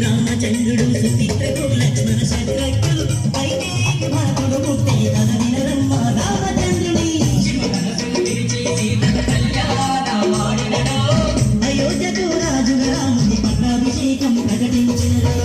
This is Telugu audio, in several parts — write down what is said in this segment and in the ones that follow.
రామచంద్రుడు సుమిత్రకు లక్ష్మణ శత్రుఘ్నులు వైదేహి మాతృడు పుట్టి కదలినరమ్మ రామచంద్రుని అయోధ్యకు రాజుగా రాముని పట్టాభిషేకం ప్రకటించినరు.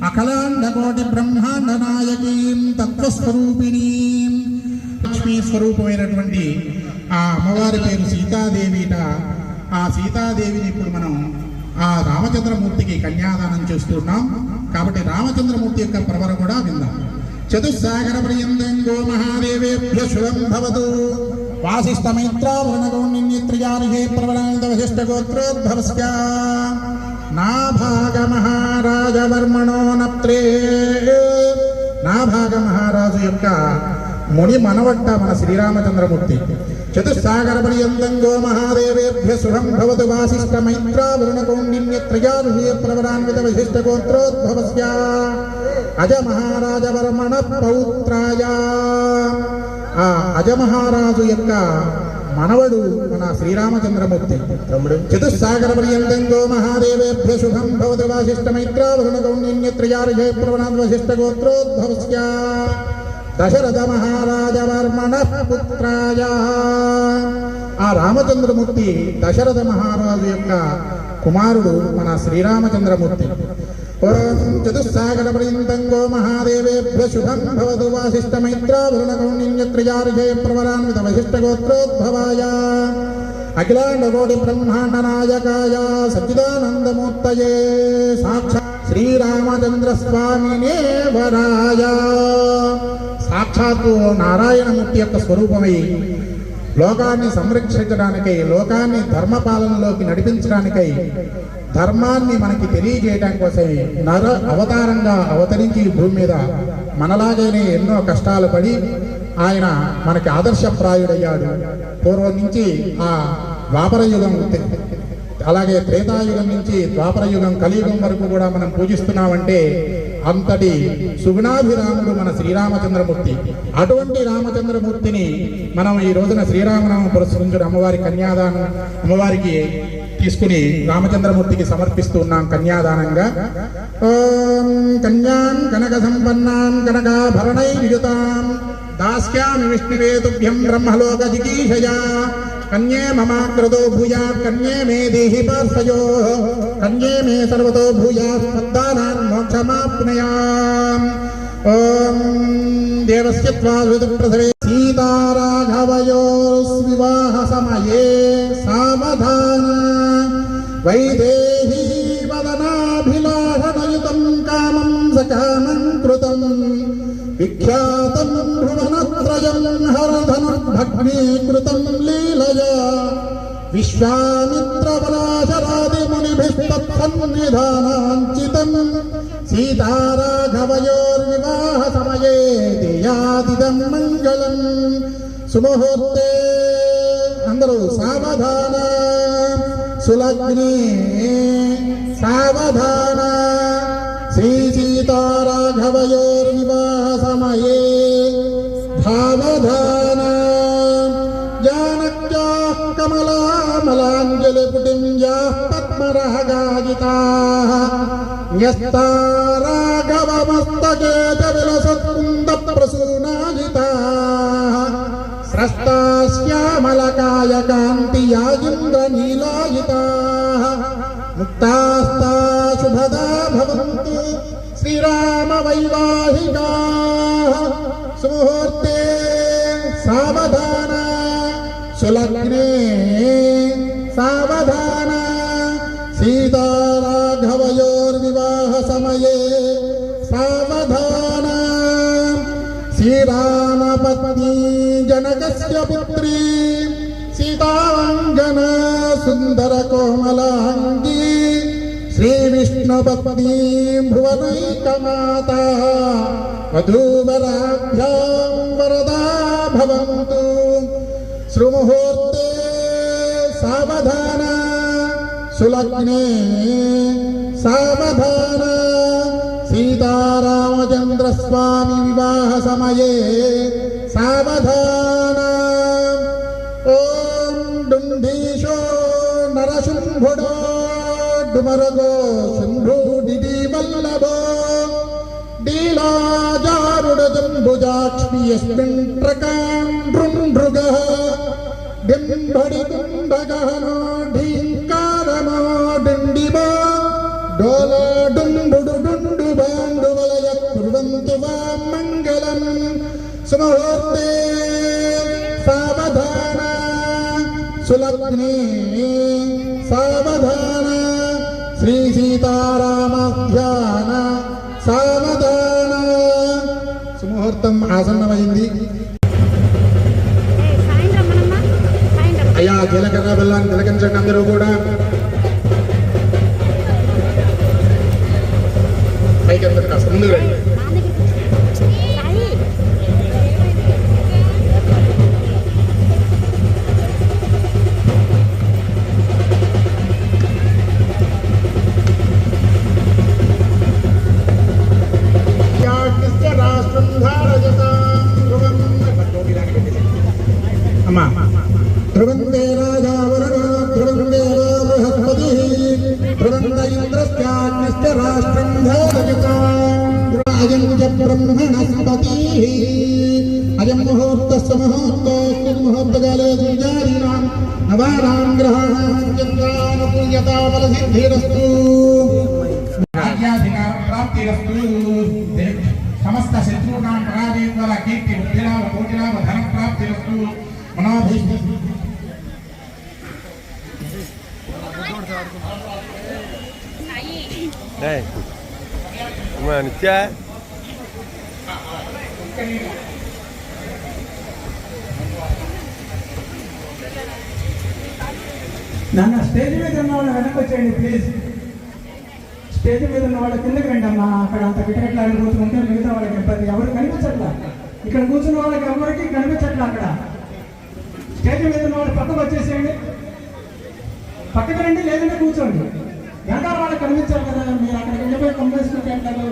అఖలాండకోటి బ్రహ్మాండ నాయకీం తత్వస్వరూపిణీం లక్ష్మీ స్వరూపమైనటువంటి ఆ అమ్మవారి పేరు సీతాదేవిట. ఆ సీతాదేవిని ఇప్పుడు మనం ఆ రామచంద్రమూర్తికి కన్యాదానం చేస్తున్నాం. కాబట్టి రామచంద్రమూర్తి యొక్క ప్రవర కూడా విందాం. చతుస్సాగరపర్యంతం గో మహాదేవేభ్య శుభం భవతు. వాసిష్టమైత్రావరణగౌణ్యత్రయారిహే ప్రవణాంతవశిష్టగోత్రోద్భవస్య నాభాగమహారాజవర్మణో నప్త్రే. నాభాగమహారాజు యొక్క ముని మనవట్ట మన శ్రీరామచంద్రమూర్తి. చతుస్సాగరపర్యంతం గో మహాదేవేభ్య శుభం భవతు. వాసిష్టమైత్రావరణగౌణ్యత్రయారిహే ప్రవణాన్వితవశిష్టగోత్రోద్భవస్య అజమహారాజవర్మణ పౌత్రాయ. ఆ అజమహారాజు యొక్క మనవడు మన శ్రీరామచంద్రమూర్తి. చతుస్సాగరపర్యంతం గో మహాదేవేభ్య శుభం భవతు. వాసిష్టమైత్రావరణగౌణ్యత్రయారిహే ప్రవణాన్వితవశిష్టగోత్రోద్భవస్య దశరథ మహారాజవర్మణ పుత్రాయ. ఆ రామచంద్రమూర్తి దశరథ మహారాజు యొక్క కుమారుడు మన శ్రీరామచంద్రమూర్తి. ఓం చతుస్సాగరపర్యంతం గో మహాదేవేభ్య శుభం భవతు. వాసిష్టమైత్రావరణగౌణ్యత్రయారిహే ప్రవరాన్వితవశిష్టగోత్రోద్భవాయ అఖిలాండకోటి బ్రహ్మాండనాయకాయ సచ్చిదానందమూర్తయే సాక్షాత్ శ్రీరామచంద్రస్వామినే వరాయ. సాక్షాత్తు నారాయణమూర్తి యొక్క స్వరూపమై లోకాన్ని సంరక్షించడానికై, లోకాన్ని ధర్మపాలనలోకి నడిపించడానికై, ధర్మాన్ని మనకి తెలియజేయడం కోసం నర అవతారంగా అవతరించి భూమి మీద మనలాగనే ఎన్నో కష్టాలు పడి ఆయన మనకి ఆదర్శప్రాయుడయ్యాడు. పూర్వం నుంచి ఆ ద్వాపరయుగం, అలాగే త్రేతాయుగం నుంచి ద్వాపరయుగం, కలియుగం వరకు కూడా మనం పూజిస్తున్నామంటే అంతటి సుగుణాభిరాముడు మన శ్రీరామచంద్రమూర్తి. అటువంటి రామచంద్రమూర్తిని మనం ఈ రోజున శ్రీరామనామం పురస్కరించిన అమ్మవారి కన్యాదానం అమ్మవారికి తీసుకుని రామచంద్రమూర్తికి సమర్పిస్తూ ఉన్నాం కన్యాదానంగా. ఓం కన్యాం కనక సంపన్నాం కనకాభరణై వియుతాం దాస్యామి విష్ణువే తుభ్యం బ్రహ్మలోక జిగీషయా. కన్యే మమాగ్రతో భూయాత్ కన్యే మే దేహి పార్శ్వయోః కన్యే మే సర్వతో భూయాత్ పద్దానాన్ మోక్షమాప్నుయాం. ఓం దేవస్య త్వాద్వితప్రసవే సీతారాఘవయోర్వివాహ సమయే సావధాన వైదేహీ వదనాభిలాషణయుతం కామం సకామం కృతం విఖ్యాతం భువనత్రయం హరధనుర్భగ్నీకృతం లీలయా విశ్వామిత్రపరాశరాదిమునిభిస్తత్సన్నిధానాంచితం సీతారాఘవయోర్వివాహ సమయే దేయాదిదం మంగళం. సుముహూర్తే అందరూ సావధాన సులగ్నే సావధాన శ్రీ సీతారాఘవయోర్వివాహ సమయే సావధాన జానక్యాః కమలామలాంజలిపుటిం యాః పద్మరాగాజితాః న్యస్తా రాఘవమస్తకే చ విలసత్కుందప్రసూనాజితాః స్రస్తా శ్యామలకాయకాంతియా ఇంద్రనీలాజితాః ముక్తాస్తా శుభదా భవంతు శ్రీరామ వైవాహికాః. సుముహూర్తే సావధాన సులగ్నే సావధాన సీతారాఘవయోర్వివాహ సమయే సావధాన. శ్రీరామపత్నీ జనకస్య పుత్రీ సీతాంగన సుందర కోమలాంగీ శ్రీవిష్ణుపత్నీ భువనైకమాత వధూవరాభ్యాం వరదా భవంతు. సుముహూర్తే సావధాన సులగ్నే సావధాన సీతారామచంద్రస్వామి వివాహ సమయే సావధాన. ఓం డుండీశో నరశుంభుడో డుమరగో శుంభూడిది వల్లభో డీలాజారుడజంబుజాక్ష్మి యస్మిన్ ట్రకాండ్రుండ్రుగః బింబడి కుంభగహనో ఢీంకారమో డుండిమో డోల డుండుడు డుండు బాండువలయ కుర్వంతు వాం మంగళం. సుముహూర్తే సావధాన సులగ్నే సావధాన శ్రీ సీతారామ ధ్యాన సావధాన. సుముహూర్తే ముహూర్తం ఆసన్నమైంది. అయ్యా జీలకర్ర బెల్లాన్ని తిలకించండి అందరూ కూడా. పైకి అందరు కాస్త ముందుకు రండి. ధ్రువందే రాజా వరుణ ధ్రువందే బృహస్పతి ధ్రువంద ఇంద్రస్యాగ్నిశ్చ రాష్ట్రం అయం చ బ్రహ్మణస్పతి అయం ముహూర్తస్య ముహూర్తోస్తు ముహూర్తకాలే సూర్యాదీనాం నవానాం గ్రహాణాం చంద్రానుకూల్యతా బలసిద్ధిరస్తు రాజ్యాధికార ప్రాప్తిరస్తు సమస్త శత్రువునాం పరాజయద్వార కీర్తి బుద్ధిలాభ కోటిలాభ ధన ప్రాప్తిరస్తు మనోభీష్ట నాన్న స్టేజ్ మీద ఉన్న వాళ్ళు వెనక్కి వచ్చేయండి ప్లీజ్. స్టేజ్ మీద ఉన్న వాళ్ళ కిందకి రండి అమ్మా. అక్కడ అంత గిటగట్లాడిన కూర్చుంటే మిగతా వాళ్ళకి ఇబ్బంది. ఎవరు కనిపించట్లా, ఇక్కడ కూర్చున్న వాళ్ళకి ఎవరికి కనిపించట్లా. అక్కడ స్టేజ్ మీద ఉన్న వాళ్ళు పక్కకు వచ్చేసేయండి, పక్కకి రండి, లేదంటే కూర్చోండి. వెనకాల వాళ్ళకి కనిపించాలి కదా, మీరు అక్కడికి వెళ్ళిపోయి కంపెనీస్కి అంటారు.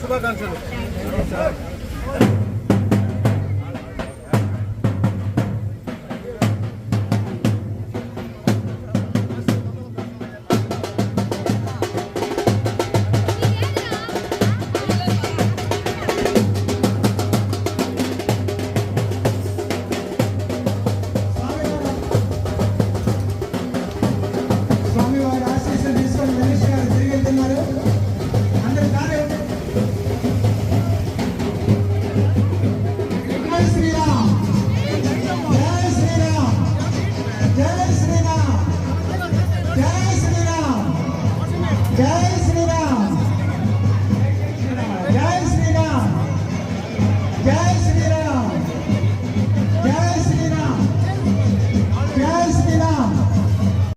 శుభాకాంక్షలు. స్వామివారి ఆశీస్సులు తీసుకొని మనిషి గారు తిరిగి వెళ్తున్నారు. అందరూ కాదు. జై శ్రీరామ్, జై శ్రీరామ్, జై శ్రీరామ్, జై శ్రీరామ్, జై